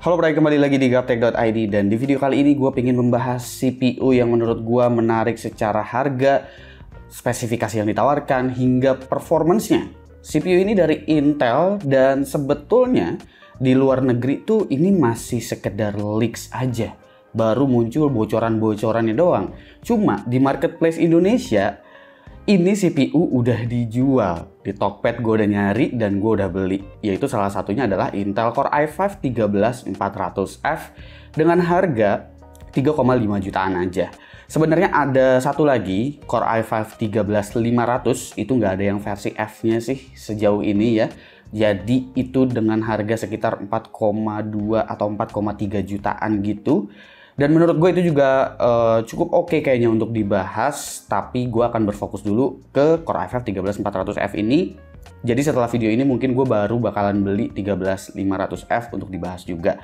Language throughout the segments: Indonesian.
Halo, kembali lagi di gaptek.id, dan di video kali ini gue pengen membahas CPU yang menurut gue menarik secara harga, spesifikasi yang ditawarkan, hingga performance-nya. CPU ini dari Intel dan sebetulnya di luar negeri tuh ini masih sekedar leaks aja. Baru muncul bocoran-bocorannya doang. Cuma di marketplace Indonesia, ini CPU udah dijual. Di Tokped gue udah nyari dan gue udah beli. Yaitu salah satunya adalah Intel Core i5 13400F dengan harga 3,5 jutaan aja. Sebenarnya ada satu lagi, Core i5 13500, itu nggak ada yang versi F-nya sih sejauh ini ya. Jadi itu dengan harga sekitar 4,2 atau 4,3 jutaan gitu. Dan menurut gue itu juga cukup oke kayaknya untuk dibahas, tapi gue akan berfokus dulu ke Core i5 13400F ini. Jadi setelah video ini mungkin gue baru bakalan beli 13500F untuk dibahas juga.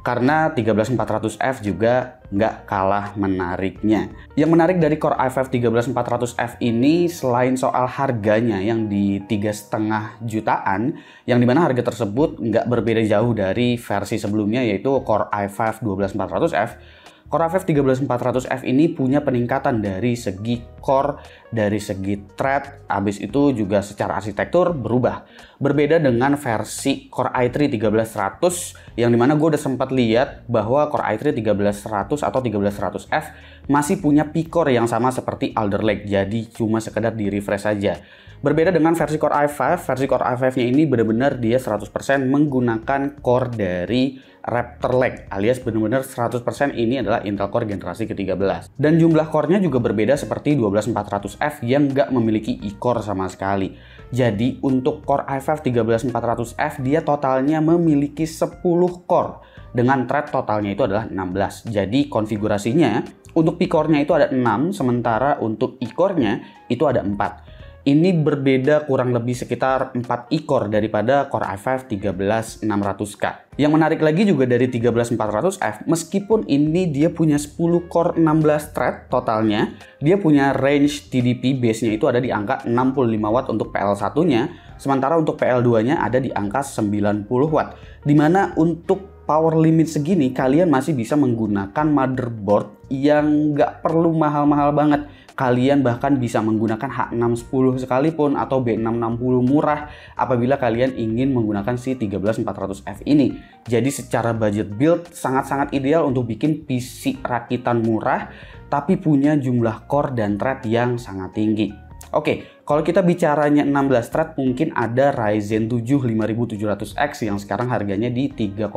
Karena 13400F juga nggak kalah menariknya. Yang menarik dari Core i5 13400F ini selain soal harganya yang di 3,5 jutaan, yang dimana harga tersebut nggak berbeda jauh dari versi sebelumnya yaitu Core i5 12400F. Core i5 13400F ini punya peningkatan dari segi core, dari segi thread, habis itu juga secara arsitektur berubah. Berbeda dengan versi Core i3 13100 yang dimana gue udah sempat lihat bahwa Core i3 13100 atau 13100F masih punya P-core yang sama seperti Alder Lake, jadi cuma sekedar di refresh saja. Berbeda dengan versi Core i5-nya ini benar-benar dia 100% menggunakan core dari Raptor Lake, alias benar-benar 100% ini adalah Intel Core generasi ke-13. Dan jumlah core-nya juga berbeda seperti 12400F yang nggak memiliki e-core sama sekali. Jadi untuk Core i5 13400F dia totalnya memiliki 10 core dengan thread totalnya itu adalah 16. Jadi konfigurasinya untuk P-core-nya itu ada 6, sementara untuk e-core-nya itu ada 4. Ini berbeda kurang lebih sekitar 4 e-core daripada Core i5 13600K. Yang menarik lagi juga dari 13400F, meskipun ini dia punya 10 core 16 thread totalnya, dia punya range TDP base-nya itu ada di angka 65 watt untuk PL1-nya, sementara untuk PL2-nya ada di angka 90 watt. Dimana untuk power limit segini, kalian masih bisa menggunakan motherboard yang nggak perlu mahal-mahal banget. Kalian bahkan bisa menggunakan H610 sekalipun atau B660 murah apabila kalian ingin menggunakan si 13400F ini. Jadi secara budget build sangat-sangat ideal untuk bikin PC rakitan murah tapi punya jumlah core dan thread yang sangat tinggi. Oke, kalau kita bicaranya 16 thread mungkin ada Ryzen 7 5700X yang sekarang harganya di 3,1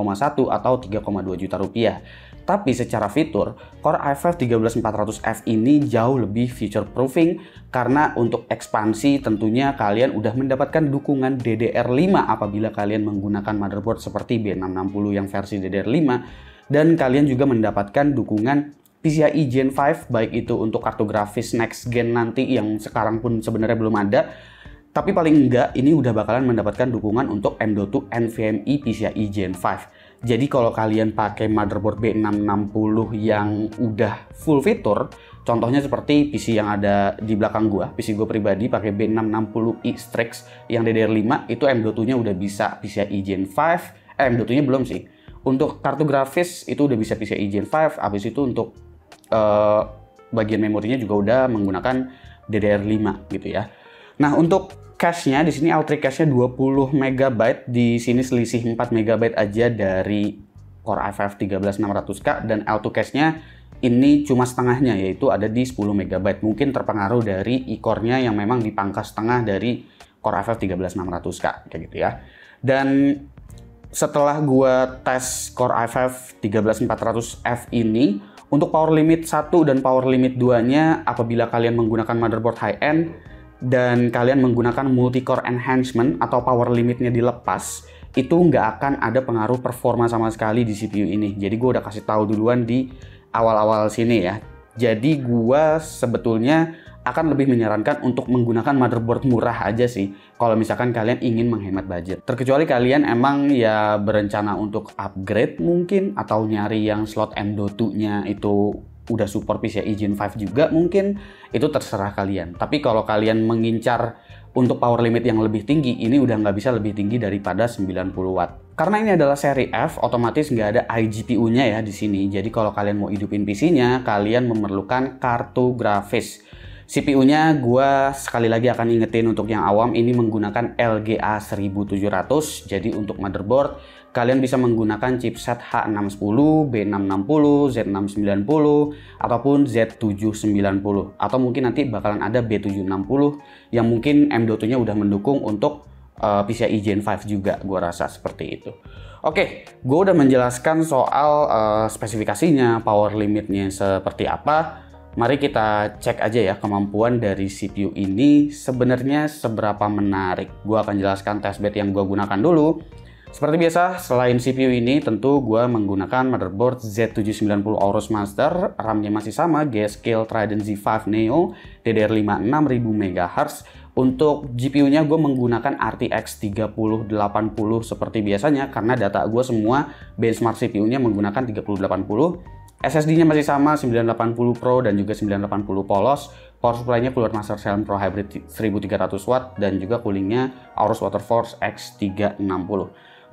atau 3,2 juta rupiah. Tapi secara fitur, Core i5 13400F ini jauh lebih future proofing karena untuk ekspansi tentunya kalian udah mendapatkan dukungan DDR5 apabila kalian menggunakan motherboard seperti B660 yang versi DDR5, dan kalian juga mendapatkan dukungan PCIe Gen 5 baik itu untuk kartu grafis next gen nanti yang sekarang pun sebenarnya belum ada. Tapi paling enggak ini udah bakalan mendapatkan dukungan untuk M.2 NVMe PCIe Gen 5. Jadi kalau kalian pakai motherboard B660 yang udah full fitur, contohnya seperti PC yang ada di belakang gua, PC gua pribadi pakai B660i Strix yang DDR5, itu M.2-nya udah bisa PCIe Gen 5, M.2-nya belum sih. Untuk kartu grafis itu udah bisa PCIe Gen 5, habis itu untuk bagian memorinya juga udah menggunakan DDR5 gitu ya. Nah, untuk cache-nya di sini L3 cache-nya 20 MB, di sini selisih 4 MB aja dari Core i5 13600K, dan L2 cache-nya ini cuma setengahnya yaitu ada di 10 MB. Mungkin terpengaruh dari e-core-nya yang memang dipangkas setengah dari Core i5 13600K kayak gitu ya. Dan setelah gua tes Core i5 13400F ini, untuk power limit 1 dan power limit 2-nya apabila kalian menggunakan motherboard high-end dan kalian menggunakan multi-core enhancement atau power limitnya dilepas, itu nggak akan ada pengaruh performa sama sekali di CPU ini. Jadi gue udah kasih tahu duluan di awal-awal sini ya. Jadi gue sebetulnya akan lebih menyarankan untuk menggunakan motherboard murah aja sih kalau misalkan kalian ingin menghemat budget. Terkecuali kalian emang ya berencana untuk upgrade mungkin atau nyari yang slot M.2-nya itu udah support PCIe Gen 5 juga mungkin, itu terserah kalian. Tapi kalau kalian mengincar untuk power limit yang lebih tinggi, ini udah nggak bisa lebih tinggi daripada 90 watt. Karena ini adalah seri F, otomatis nggak ada iGPU-nya ya di sini. Jadi kalau kalian mau hidupin PC-nya, kalian memerlukan kartu grafis. CPU-nya gue sekali lagi akan ingetin untuk yang awam, ini menggunakan LGA 1700. Jadi untuk motherboard kalian bisa menggunakan chipset H610, B660, Z690 ataupun Z790, atau mungkin nanti bakalan ada B760 yang mungkin M.2-nya udah mendukung untuk PCIe Gen 5 juga, gue rasa seperti itu. Oke, gue udah menjelaskan soal spesifikasinya, power limitnya seperti apa. Mari kita cek aja ya kemampuan dari CPU ini sebenarnya seberapa menarik. Gue akan jelaskan testbed yang gue gunakan dulu. Seperti biasa, selain CPU ini tentu gue menggunakan motherboard Z790 Aorus Master, RAM-nya masih sama, G-Skill Trident Z5 Neo, DDR5 6000 MHz. Untuk GPU-nya gue menggunakan RTX 3080 seperti biasanya, karena data gue semua benchmark CPU-nya menggunakan 3080. SSD-nya masih sama 980 Pro dan juga 980 polos. Power supply-nya keluar Master Cell Pro Hybrid 1300 watt dan juga coolingnya Aorus Waterforce X360.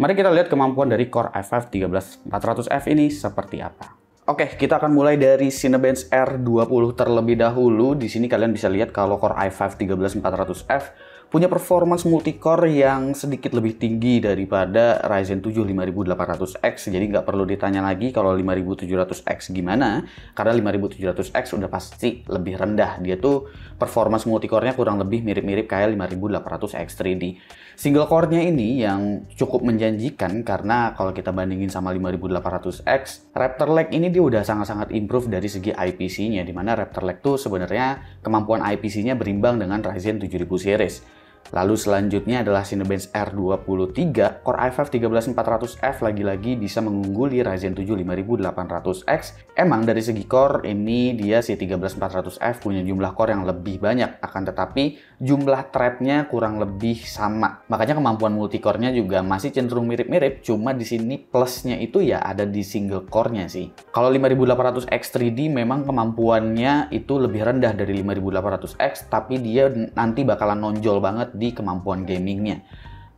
Mari kita lihat kemampuan dari Core i5 13400F ini seperti apa. Oke, kita akan mulai dari Cinebench R20 terlebih dahulu. Di sini kalian bisa lihat kalau Core i5 13400F punya performance multicore yang sedikit lebih tinggi daripada Ryzen 7 5800X. Jadi nggak perlu ditanya lagi kalau 5700X gimana, karena 5700X udah pasti lebih rendah. Dia tuh performance multicore-nya kurang lebih mirip-mirip kayak 5800X 3D. Single core-nya ini yang cukup menjanjikan, karena kalau kita bandingin sama 5800X, Raptor Lake ini dia udah sangat-sangat improve dari segi IPC-nya, dimana Raptor Lake tuh sebenarnya kemampuan IPC-nya berimbang dengan Ryzen 7000 series. Lalu selanjutnya adalah Cinebench R23, Core i5 13400F lagi-lagi bisa mengungguli Ryzen 7 5800X. Emang dari segi core ini dia si 13400F punya jumlah core yang lebih banyak, akan tetapi jumlah thread-nya kurang lebih sama. Makanya kemampuan multicore-nya juga masih cenderung mirip-mirip, cuma di sini plusnya itu ya ada di single core-nya sih. Kalau 5800X 3D memang kemampuannya itu lebih rendah dari 5800X, tapi dia nanti bakalan nonjol banget di kemampuan gamingnya.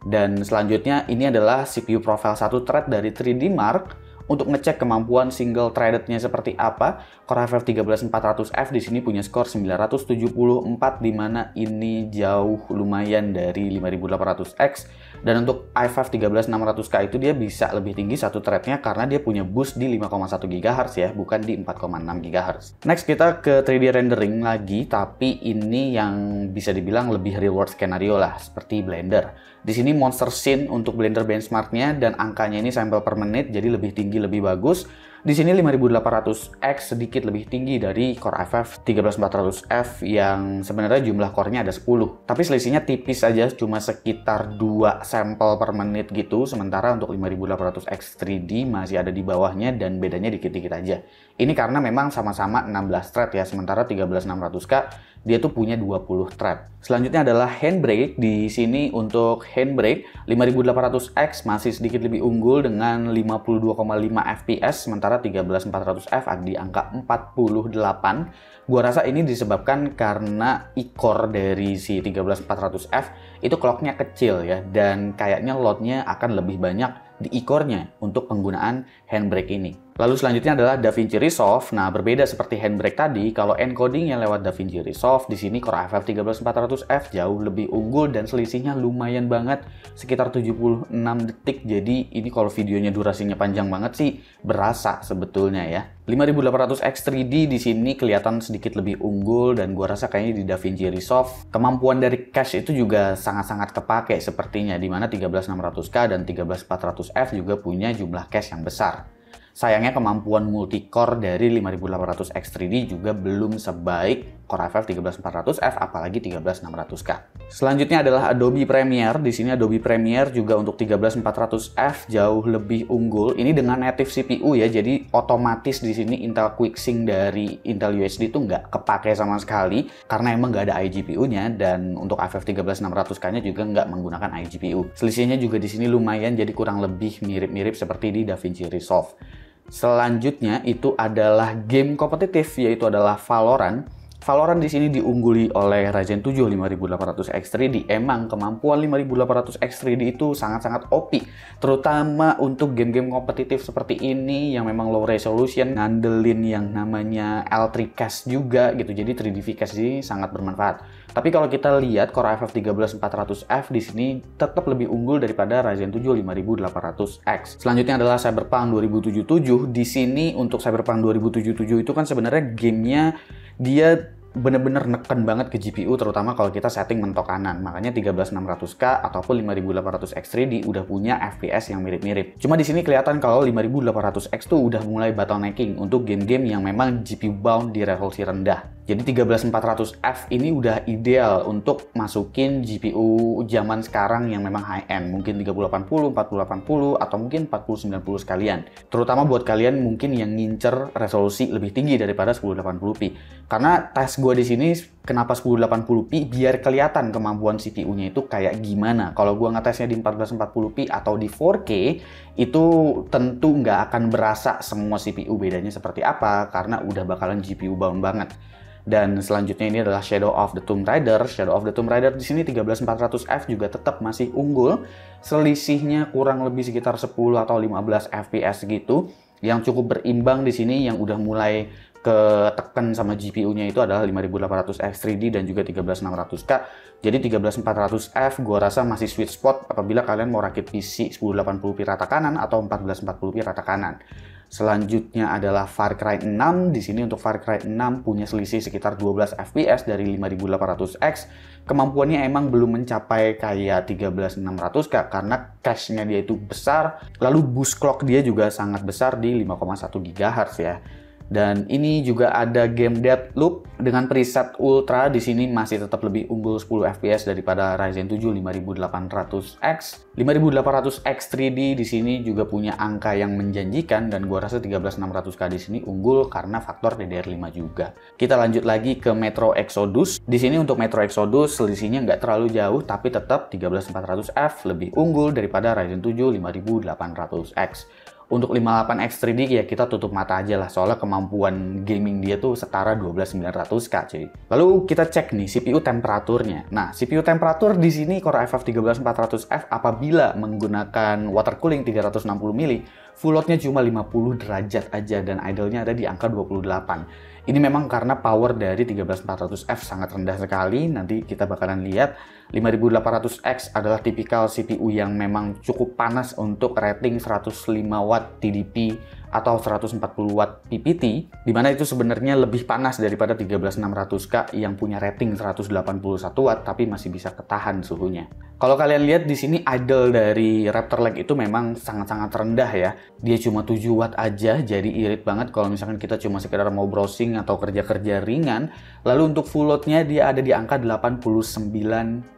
Dan selanjutnya ini adalah CPU profile 1 thread dari 3D Mark. Untuk ngecek kemampuan single threadednya seperti apa, Core i5 13400F di sini punya skor 974, di mana ini jauh lumayan dari 5800X. Dan untuk i5 13600K itu dia bisa lebih tinggi satu threadnya karena dia punya boost di 5,1 GHz ya, bukan di 4,6 GHz. Next kita ke 3D rendering lagi, tapi ini yang bisa dibilang lebih real world skenario lah, seperti Blender. Di sini monster scene untuk Blender benchmarknya dan angkanya ini sampel per menit, jadi lebih tinggi, lebih bagus. Di sini 5800X sedikit lebih tinggi dari Core i5 13400F yang sebenarnya jumlah core-nya ada 10. Tapi selisihnya tipis aja, cuma sekitar 2 sampel per menit gitu. Sementara untuk 5800X 3D masih ada di bawahnya dan bedanya dikit-dikit aja. Ini karena memang sama-sama 16 thread ya, sementara 13600K dia tuh punya 20 thread. Selanjutnya adalah handbrake. Di sini untuk handbrake 5800X masih sedikit lebih unggul dengan 52,5 fps, sementara 13400F ada di angka 48. Gua rasa ini disebabkan karena i-core dari si 13400F itu clocknya kecil ya, dan kayaknya loadnya akan lebih banyak di i-core-nya untuk penggunaan handbrake ini. Lalu selanjutnya adalah DaVinci Resolve. Nah, berbeda seperti handbrake tadi, kalau encodingnya lewat DaVinci Resolve, di sini Core i5 13400F jauh lebih unggul dan selisihnya lumayan banget, sekitar 76 detik. Jadi ini kalau videonya durasinya panjang banget sih, berasa sebetulnya ya. 5800X 3D di sini kelihatan sedikit lebih unggul dan gua rasa kayaknya di DaVinci Resolve kemampuan dari cache itu juga sangat-sangat kepake sepertinya, di mana 13600K dan 13400F juga punya jumlah cache yang besar. Sayangnya kemampuan multicore dari 5800X 3D juga belum sebaik Core i5 13400F, apalagi 13600K. Selanjutnya adalah Adobe Premiere. Di sini Adobe Premiere juga untuk 13400F jauh lebih unggul. Ini dengan native CPU ya, jadi otomatis di sini Intel QuickSync dari Intel UHD itu nggak kepake sama sekali karena emang nggak ada iGPU-nya, dan untuk i5 13600K-nya juga nggak menggunakan iGPU. Selisihnya juga di sini lumayan, jadi kurang lebih mirip-mirip seperti di DaVinci Resolve. Selanjutnya itu adalah game kompetitif, yaitu adalah Valorant. Valorant di sini diungguli oleh Ryzen 7 5800 X3D. Emang kemampuan 5800 X3D itu sangat-sangat OP, terutama untuk game-game kompetitif seperti ini yang memang low resolution, ngandelin yang namanya L3 cache juga gitu. Jadi 3D VCache ini sangat bermanfaat. Tapi kalau kita lihat Core i5 13400F di sini tetap lebih unggul daripada Ryzen 7 5800X. Selanjutnya adalah Cyberpunk 2077. Di sini untuk Cyberpunk 2077 itu kan sebenarnya gamenya dia bener-bener neken banget ke GPU, terutama kalau kita setting mentok kanan. Makanya 13600K ataupun 5800 X3D udah punya FPS yang mirip-mirip. Cuma di sini kelihatan kalau 5800X tuh udah mulai bottlenecking untuk game-game yang memang GPU bound di resolusi rendah. Jadi 13400F ini udah ideal untuk masukin GPU zaman sekarang yang memang high-end. Mungkin 3080, 4080, atau mungkin 4090 sekalian. Terutama buat kalian mungkin yang ngincer resolusi lebih tinggi daripada 1080p. Karena tes gue di sini kenapa 1080p biar kelihatan kemampuan CPU-nya itu kayak gimana. Kalau gue ngetesnya di 1440p atau di 4K, itu tentu nggak akan berasa semua CPU bedanya seperti apa, karena udah bakalan GPU bound banget. Dan selanjutnya ini adalah Shadow of the Tomb Raider. Shadow of the Tomb Raider di sini 13400F juga tetap masih unggul. Selisihnya kurang lebih sekitar 10 atau 15 FPS gitu. Yang cukup berimbang di sini yang udah mulai ketekan sama GPU-nya itu adalah 5800 X3D dan juga 13600K. Jadi 13400F gua rasa masih sweet spot apabila kalian mau rakit PC 1080p rata kanan atau 1440p rata kanan. Selanjutnya adalah Far Cry 6. Di sini untuk Far Cry 6 punya selisih sekitar 12 FPS dari 5800X. Kemampuannya emang belum mencapai kayak 13600K karena cache-nya dia itu besar. Lalu boost clock dia juga sangat besar di 5,1 GHz ya. Dan ini juga ada game Deathloop dengan preset Ultra. Di sini masih tetap lebih unggul 10 FPS daripada Ryzen 7 5800X. 5800X 3D di sini juga punya angka yang menjanjikan dan gua rasa 13600K di sini unggul karena faktor DDR5 juga. Kita lanjut lagi ke Metro Exodus. Di sini untuk Metro Exodus selisihnya nggak terlalu jauh, tapi tetap 13400F lebih unggul daripada Ryzen 7 5800X. Untuk 58X 3D ya kita tutup mata aja lah, soalnya kemampuan gaming dia tuh setara 12900K cuy. Lalu kita cek nih CPU temperaturnya. Nah, CPU temperatur di sini Core i5 13400F apabila menggunakan water cooling 360 mili, full loadnya cuma 50 derajat aja dan idle-nya ada di angka 28. Ini memang karena power dari 13400F sangat rendah sekali. Nanti kita bakalan lihat 5800X adalah tipikal CPU yang memang cukup panas untuk rating 105 watt TDP atau 140 watt PPT, dimana itu sebenarnya lebih panas daripada 13600K yang punya rating 181 watt tapi masih bisa ketahan suhunya. Kalau kalian lihat di sini idle dari Raptor Lake itu memang sangat-sangat rendah ya. Dia cuma 7 watt aja, jadi irit banget kalau misalkan kita cuma sekedar mau browsing atau kerja-kerja ringan. Lalu untuk full load-nya dia ada di angka 89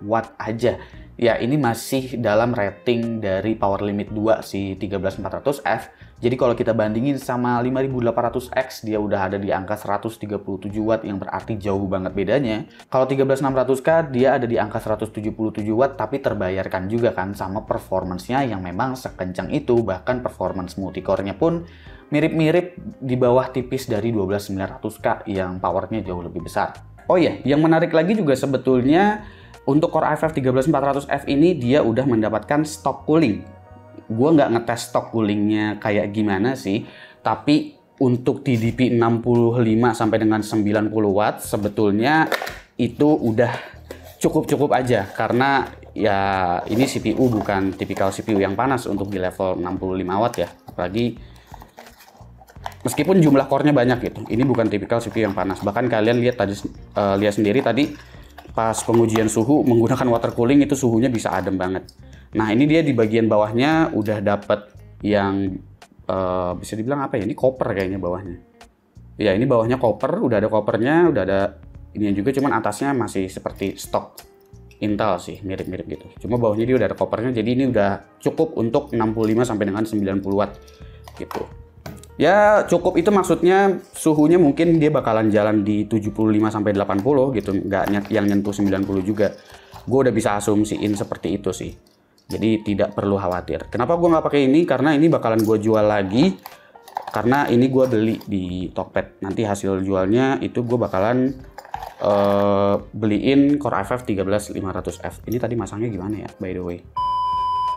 watt aja. Ya, ini masih dalam rating dari power limit 2 si 13400F. Jadi kalau kita bandingin sama 5800X, dia udah ada di angka 137 watt yang berarti jauh banget bedanya. Kalau 13600K dia ada di angka 177 watt tapi terbayarkan juga kan sama performance-nya yang memang sekencang itu. Bahkan performance multicore-nya pun mirip-mirip di bawah tipis dari 12900K yang powernya jauh lebih besar. Oh iya, yang menarik lagi juga sebetulnya untuk Core i5 13400F ini dia udah mendapatkan stock cooling. Gue nggak ngetes stock coolingnya kayak gimana sih, tapi untuk TDP 65 sampai dengan 90 watt sebetulnya itu udah cukup-cukup aja karena ya ini CPU bukan tipikal CPU yang panas untuk di level 65 watt ya. Apalagi meskipun jumlah core-nya banyak gitu, ini bukan tipikal CPU yang panas. Bahkan kalian lihat tadi lihat sendiri tadi pas pengujian suhu menggunakan water cooling itu suhunya bisa adem banget. Nah ini dia di bagian bawahnya udah dapet yang bisa dibilang apa ya, ini copper kayaknya bawahnya. Ya ini bawahnya copper, udah ada coppernya, udah ada ini juga, cuman atasnya masih seperti stok Intel sih, mirip-mirip gitu. Cuma bawahnya dia udah ada coppernya, jadi ini udah cukup untuk 65 sampai dengan 90 watt gitu. Ya cukup itu maksudnya suhunya mungkin dia bakalan jalan di 75 sampai 80 gitu, nggak yang nyentuh 90 juga. Gue udah bisa asumsiin seperti itu sih. Jadi tidak perlu khawatir. Kenapa gue nggak pakai ini? Karena ini bakalan gue jual lagi Karena ini gue beli di Tokped. Nanti hasil jualnya itu gue bakalan beliin Core i5 13500F. Ini tadi masangnya gimana ya, by the way?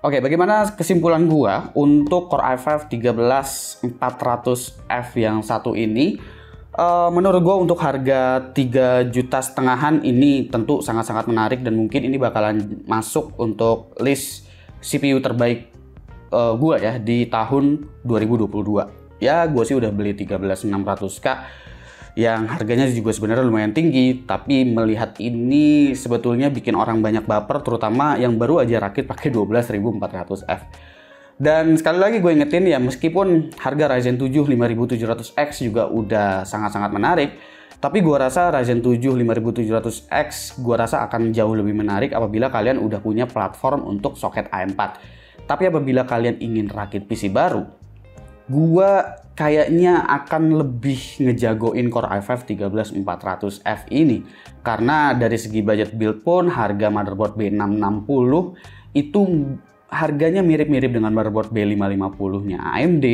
Oke, bagaimana kesimpulan gua untuk Core i5 13400F yang satu ini? Menurut gua untuk harga 3,5 jutaan ini tentu sangat-sangat menarik dan mungkin ini bakalan masuk untuk list CPU terbaik gua ya di tahun 2022. Ya, gua sih udah beli 13600K yang harganya juga sebenarnya lumayan tinggi, tapi melihat ini sebetulnya bikin orang banyak baper, terutama yang baru aja rakit pakai 12400F. Dan sekali lagi gue ingetin ya, meskipun harga Ryzen 7 5700X juga udah sangat-sangat menarik, tapi gue rasa Ryzen 7 5700X gue rasa akan jauh lebih menarik apabila kalian udah punya platform untuk soket AM4. Tapi apabila kalian ingin rakit PC baru, gua kayaknya akan lebih ngejagoin Core i5 13400F ini. Karena dari segi budget build pun harga motherboard B660 itu harganya mirip-mirip dengan motherboard B550-nya AMD.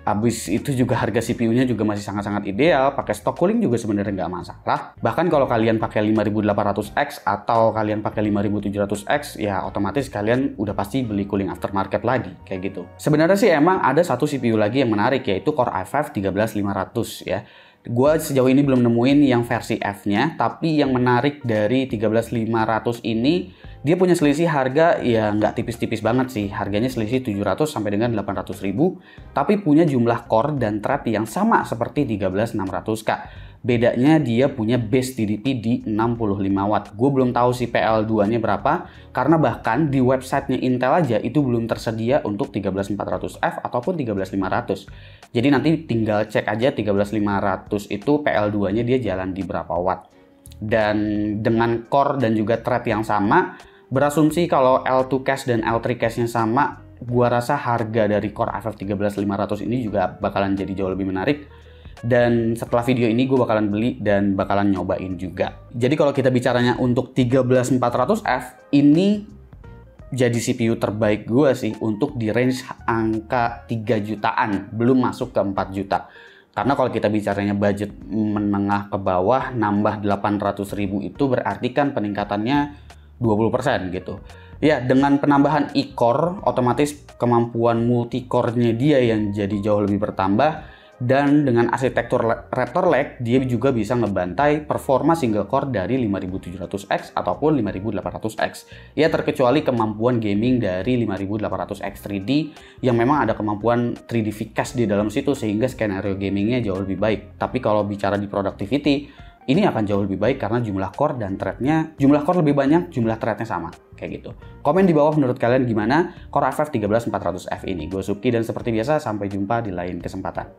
Habis itu juga harga CPU-nya juga masih sangat-sangat ideal, pakai stock cooling juga sebenarnya nggak masalah. Bahkan kalau kalian pakai 5800X atau kalian pakai 5700X, ya otomatis kalian udah pasti beli cooling aftermarket lagi, kayak gitu. Sebenarnya sih emang ada satu CPU lagi yang menarik, yaitu Core i5 13500 ya. Gue sejauh ini belum nemuin yang versi F-nya, tapi yang menarik dari 13500 ini, dia punya selisih harga ya nggak tipis-tipis banget sih. Harganya selisih 700 sampai dengan 800 ribu, tapi punya jumlah core dan thread yang sama seperti 13600K. Bedanya dia punya base TDP di 65 watt. Gue belum tahu sih PL2-nya berapa, karena bahkan di websitenya Intel aja itu belum tersedia untuk 13400F ataupun 13500. Jadi nanti tinggal cek aja 13500 itu PL2-nya dia jalan di berapa watt. Dan dengan core dan juga thread yang sama, berasumsi kalau L2 cache dan L3 cache-nya sama, gua rasa harga dari Core i5 13500 ini juga bakalan jadi jauh lebih menarik. Dan setelah video ini gue bakalan beli dan bakalan nyobain juga. Jadi kalau kita bicaranya untuk 13400F, ini jadi CPU terbaik gue sih untuk di range angka 3 jutaan, belum masuk ke 4 juta. Karena kalau kita bicaranya budget menengah ke bawah, nambah 800 ribu itu berarti kan peningkatannya 20% gitu. Ya, dengan penambahan e-core, otomatis kemampuan multi-core-nya dia yang jadi jauh lebih bertambah. Dan dengan arsitektur Raptor Lake, dia juga bisa ngebantai performa single core dari 5700X ataupun 5800X. Ya, terkecuali kemampuan gaming dari 5800X 3D yang memang ada kemampuan 3D VCAche di dalam situ sehingga skenario gamingnya jauh lebih baik. Tapi kalau bicara di productivity, ini akan jauh lebih baik karena jumlah core dan threadnya, jumlah core lebih banyak, jumlah threadnya sama, kayak gitu. Komen di bawah menurut kalian gimana Core i5 13400F ini. Gue Subki dan seperti biasa sampai jumpa di lain kesempatan.